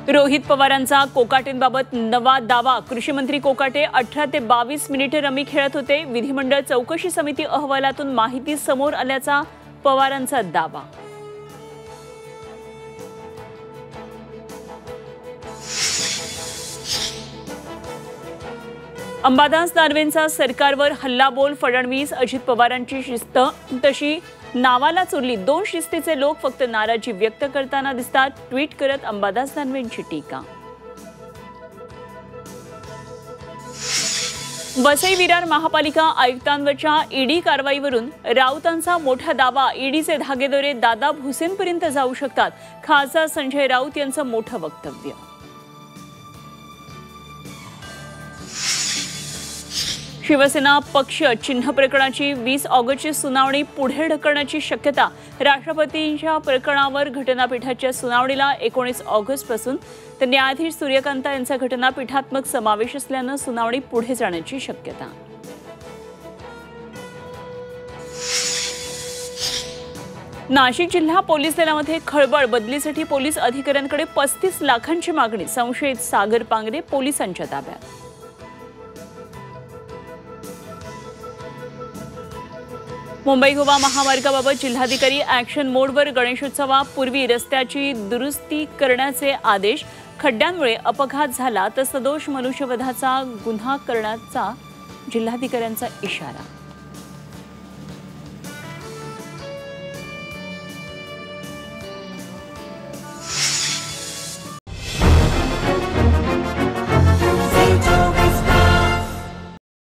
रोहित पवारांचा कोकाटेंबाबत नवा दावा। कृषी मंत्री कोकाटे 18 ते 22 मिनिटे रमी खेळत होते। विधिमंडळ चौकशी समिती अहवालातून माहिती समोर आल्याचा पवारांचा दावा। अंबादास दानवेंचा सरकारवर हल्लाबोल। फडणवीस अजित पवारांची शिस्त तशी नावालाच उरली। 2 शिस्तीचे लोक फक्त नाराजी व्यक्त करताना दिसतात। ट्विट करत अंबादास दानवेंची टीका। वसई विरार महापालिका आयुक्तांवरच्या ईडी कारवाईवरून राऊतांचा मोठा दावा। ईडीचे धागेदोरे दादा भुसेंपर्यंत जाऊ शकतात। खासदार संजय राऊत यांचं मोठं वक्तव्य। शिवसेना पक्ष चिन्ह प्रकरणाची 20 ऑगस्टची सुनावणी पुढे ढकलण्याची शक्यता। राष्ट्रपतींच्या प्रकरणावर घटनापीठाच्या सुनावणीला 19 ऑगस्टपासून तर न्यायाधीश सूर्यकांता यांचा घटनापीठात्मक समावेश असल्यानं सुनावणी पुढे जाण्याची शक्यता। नाशिक जिल्हा पोलीस दलामध्ये खळबळ। बदलीसाठी पोलीस अधिकाऱ्यांकडे 35 लाखांची मागणी। संशयित सागर पांगरे पोलिसांच्या ताब्यात। मुंबई गोवा महामार्गाबाबत जिल्हाधिकारी ॲक्शन मोडवर। गणेशोत्सवापूर्वी रस्त्याची दुरुस्ती करण्याचे आदेश। खड्ड्यांमुळे अपघात झाला तर सदोष मनुष्यवधाचा गुन्हा करण्याचा जिल्हाधिकाऱ्यांचा इशारा।